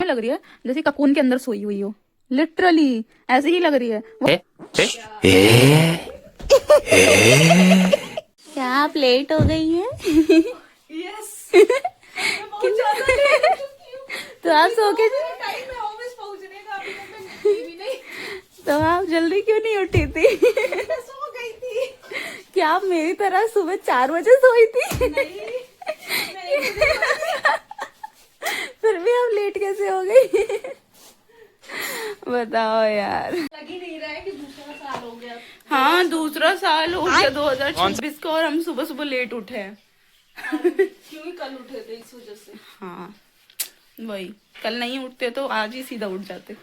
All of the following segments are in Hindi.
लग रही है जैसे ककून के अंदर सोई हुई हो, लिटरली ऐसे ही लग रही है वो। क्या आप लेट हो गई हैं? यस तो आप सो के टाइम है ऑफिस पहुंचने का, अभी तक मैं उठी भी नहीं। तो आप जल्दी क्यों नहीं उठी थी? मैं सो गई थी। क्या आप मेरी तरह सुबह 4 बजे सोई थी? नहीं मैं 1 बजे फिर भी आप लेट कैसे हो गई? बताओ यार। लग ही नहीं रहा है कि दूसरा साल हो गया। हाँ दूसरा साल हो गया 2026 का और हम सुबह सुबह लेट उठे हैं। क्यों ही कल उठे थे इस वजह से। हाँ वही, कल नहीं उठते तो आज ही सीधा उठ जाते।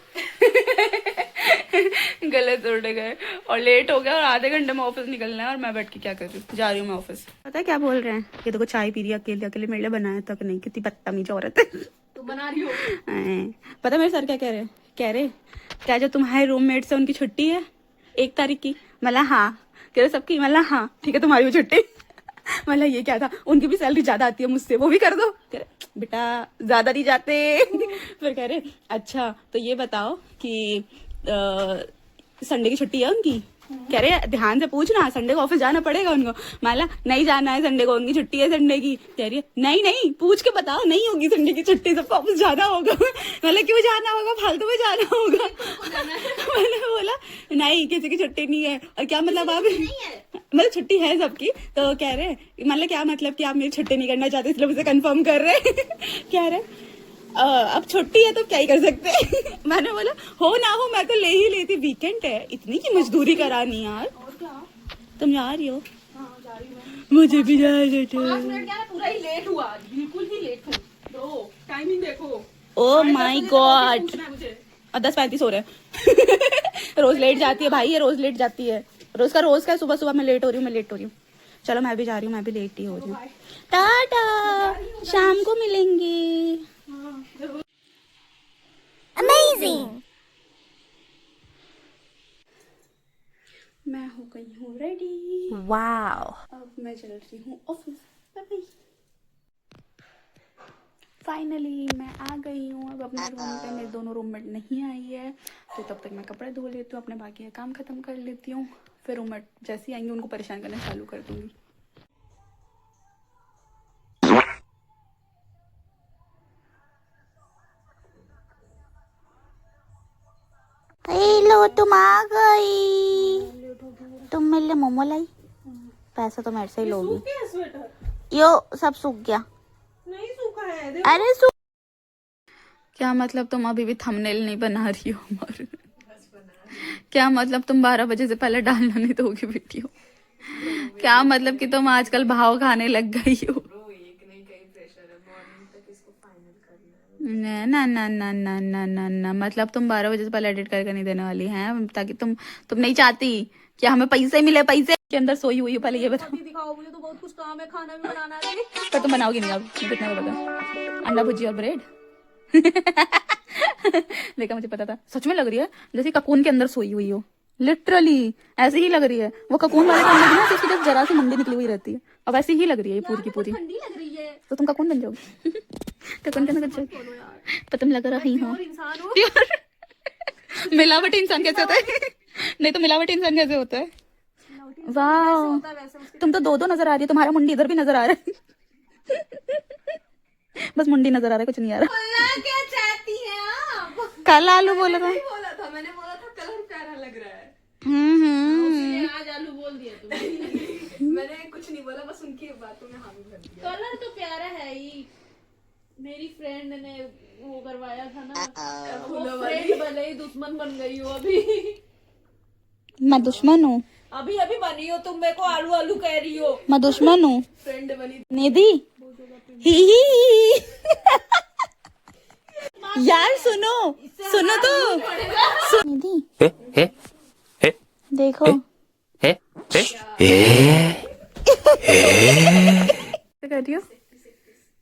गलत उठ गए और लेट हो गया और आधे घंटे में ऑफिस निकलना है और मैं बैठ के क्या कर रही हूँ, जा रही हूँ मैं ऑफिस। पता है क्या बोल रहे हैं? ये देखो चाय पी रही है अकेले अकेले, मेरे लिए बनाया तक नहीं, कितनी बदतमीज औरत है। तो बना रही हो। पता है मेरे सर क्या कह रहे हैं? कह रहे क्या जो तुम्हारे रूममेट से उनकी छुट्टी है 1 तारीख की? मतलब हाँ। कह रहे सबकी? मतलब हाँ ठीक है तुम्हारी भी छुट्टी। मतलब ये क्या था, उनकी भी सैलरी ज्यादा आती है मुझसे, वो भी कर दो। कह रहे बेटा ज्यादा नहीं जाते। फिर कह रहे अच्छा तो ये बताओ कि संडे की छुट्टी है उनकी? कह रहे ध्यान से पूछना, संडे को ऑफिस जाना पड़ेगा उनको। माला नहीं जाना है संडे को, उनकी छुट्टी है संडे की। कह रही है नहीं नहीं पूछ के बताओ, नहीं होगी संडे की छुट्टी, सबको ऑफिस जाना होगा। मतलब क्यों जाना होगा, फालतू में जाना होगा। मैंने बोला नहीं किसी की छुट्टी नहीं है। और क्या मतलब आप, मतलब छुट्टी है सबकी। तो कह रहे मतलब क्या मतलब कि आप मेरी छुट्टी नहीं करना चाहते इसलिए मुझे कंफर्म कर रहे। कह रहे अब छुट्टी है तो क्या ही कर सकते हैं। मैंने बोला हो ना हो मैं तो ले ही लेती, वीकेंड है, इतनी की मजदूरी करानी यार। और क्या? तुम जा रही हो? हाँ जा रही हूँ। मुझे भी जाना था। 5 मिनट क्या, मैं पूरा ही लेट हुआ, बिल्कुल ही लेट हूँ। ब्रो टाइमिंग देखो। Oh my God. पहुंचना है मुझे। और 10:35 हो रहे हैं। रोज लेट जाती है भाई, ये रोज लेट जाती है। रोज का सुबह सुबह मैं लेट हो रही हूँ, मैं लेट हो रही हूँ। चलो मैं भी जा रही हूँ, मैं भी लेट ही हो रही हूँ। टाटा, शाम को मिलेंगे। Amazing! मैं हो गई हूँ रेडी। Wow! अब मैं चल रही हूँ ऑफिस। Bye bye. फाइनली मैं आ गई हूँ। अब अपने रूम पे मेरे दोनों रूममेट नहीं आई है, तो तब तक मैं कपड़े धो लेती हूँ, अपने बाकी का काम खत्म कर लेती हूँ। फिर रूममेट जैसे ही आएंगे उनको परेशान करना चालू कर दूंगी। हेलो तुम आ गई। तुम मेरे लिए मोमो लाई? पैसा तो मेरे से ही लोगी। सूख गया स्वेटर? यो सब सूख गया। नहीं सूखा है देखो। अरे सूख। क्या मतलब तुम अभी भी थंबनेल नहीं बना रही हो हमारे? क्या मतलब तुम 12 बजे से पहले डालना नहीं दोगी वीडियो? क्या मतलब कि तुम आजकल भाव खाने लग गई हो? ना ना ना ना ना ना ना ना, मतलब तुम 12 बजे से पहले एडिट करके नहीं देने वाली हैं ताकि तुम नहीं चाहती कि हमें पैसे मिले? पैसे के अंदर सोई हुई हो, पहले ये बताओ। अभी दिखाओ, मुझे तो बहुत कुछ काम है, खाना भी बनाना है। पर तुम बनाओगी नहीं, अब कितना पता। अंडा भुजी और ब्रेड। देखा मुझे पता था, सच में लग रही है जैसे ककून के अंदर सोई हुई हो, लिटरली ऐसे ही लग रही है। वो ककून वाले अंदर ना जिसकी जब जरा सी मुंडी निकली हुई रहती है, अब ऐसी ही लग रही है ये पूरी की पूरी। ठंडी लग रही है। तो तुम ककून बन जाओगी। ककून के अंदर बन जाओगी। पर तुम लग रही हो और इंसान हो। मिलावटी इंसान कैसे होता है? नहीं तो मिलावटी इंसान कैसे होता है? वाह होता है वैसे उसके। तुम तो दो नजर आ रही है, तुम्हारा मुंडी इधर भी नजर आ रहा है। बस मुंडी नजर आ रहा है, कुछ नहीं आ रहा। बोलना क्या चाहती हैं आप? कल आलू बोला था। बोला था, मैंने बोला था कलर प्यारा लग रहा है। हम्म। आज आलू बोल दिया तुमने। मैंने कुछ नहीं बोला, बस उनकी बातों में हामी भर दिया। कलर तो प्यारा है ही। मेरी फ्रेंड ने वो करवाया था ना, वो फ्रेंड भले ही दुश्मन बन गई हो अभी। मैं दुश्मन हूँ? अभी अभी बनी हो तुम, मेरे को आलू आलू कह रही हो। मैं दुश्मन हूँ? फ्रेंड बनी। निधि ही। यार सुनो सुनो तो निधि देखो क्या कर रही हो?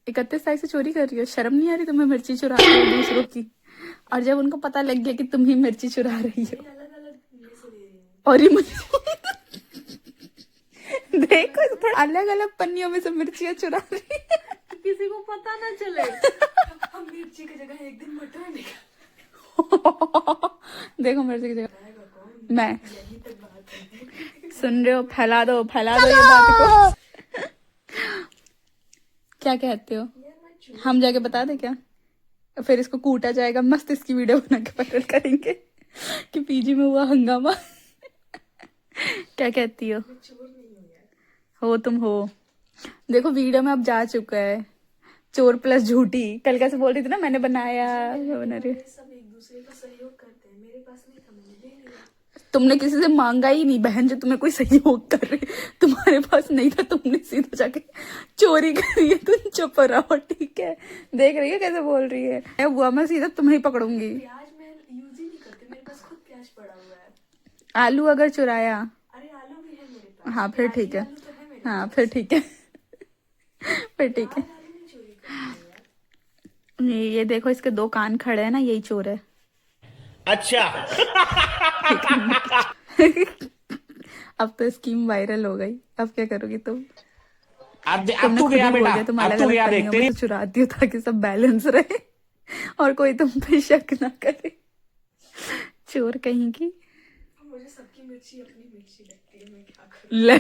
31 तारीख से चोरी कर रही हो? शर्म नहीं आ रही तुम्हें? मिर्ची चुरा रही हो दूसरों की, और जब उनको पता लग गया कि तुम ही मिर्ची चुरा रही हो। और ये देखो थोड़ा अलग अलग पन्नियों में से मिर्चियाँ चुरा रही है। किसी को पता ना चले। हम मिर्ची की जगह एक दिन मटर निकाल। देखो मिर्ची की जगह मैं। सुन रहे हो? फैला दो ये बात को। क्या कहते हो? हम जाके बता दे क्या? फिर इसको कूटा जाएगा, मस्त इसकी वीडियो बना के वायरल करेंगे कि पीजी में हुआ हंगामा। क्या कहती हो? हो तुम हो। देखो वीडियो में अब जा चुका है, चोर प्लस झूठी। कल कैसे बोल रही थी ना, मैंने बनाया, मैं बना रही हूँ। सब एक दूसरे का सहयोग करते हैं, मेरे पास नहीं था, मैंने दे दिया। तुमने किसी से मांगा ही नहीं बहन, जो तुम्हें कोई सहयोग कर रही। तुम्हारे पास नहीं था, तुमने सीधा जाके चोरी करी है। तुम चुप रहो, ठीक है? देख रही है कैसे बोल रही है? हुआ मैं सीधा तुम्हें ही पकड़ूंगी। प्याज मैं यूज ही नहीं करती, मेरे पास खुद प्याज पड़ा हुआ है। आलू अगर चुराया, अरे आलू भी है मेरे पास। हाँ फिर ठीक है। आलू तो है मेरे हाँ फिर ठीक है। फिर ठीक है। पास। आलू नहीं चोरी करती यार। ये देखो, इसके 2 कान खड़े हैं ना, यही चोर है। अच्छा। अब तो स्कीम वायरल हो गई, अब क्या करोगी तुम? अब तुमने तू खुद ही गया बोल बेटा, दिया तुम अब अलग तू अलग गया पन्नियों देख में से चुराती हो ताकि सब बैलेंस रहे और कोई तुम पे शक ना करे। चोर कहीं की। मुझे सबकी मिर्ची अपनी मिर्ची लगती है, मैं क्या करूं?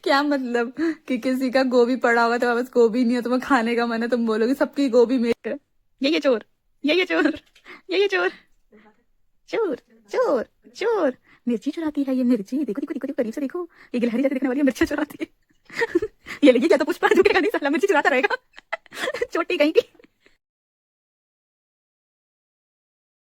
क्या मतलब कि किसी का गोभी पड़ा होगा तो बस गोभी नहीं है, तुम्हें खाने का मन है, तुम बोलोगे सबकी गोभी मेरे। ये चोर, ये चोर, ये चोर, चोर चोर चोर। मिर्ची चुराती है ये, मिर्ची देखो देखो देखो, करीब से देखो, ये गिलहरी जैसे दिखने वाली है, मिर्ची चुराती है। ये लगी क्या तो पुष्पा झुकेगा नहीं, साला मिर्ची चुराता रहेगा। छोटी कहीं की।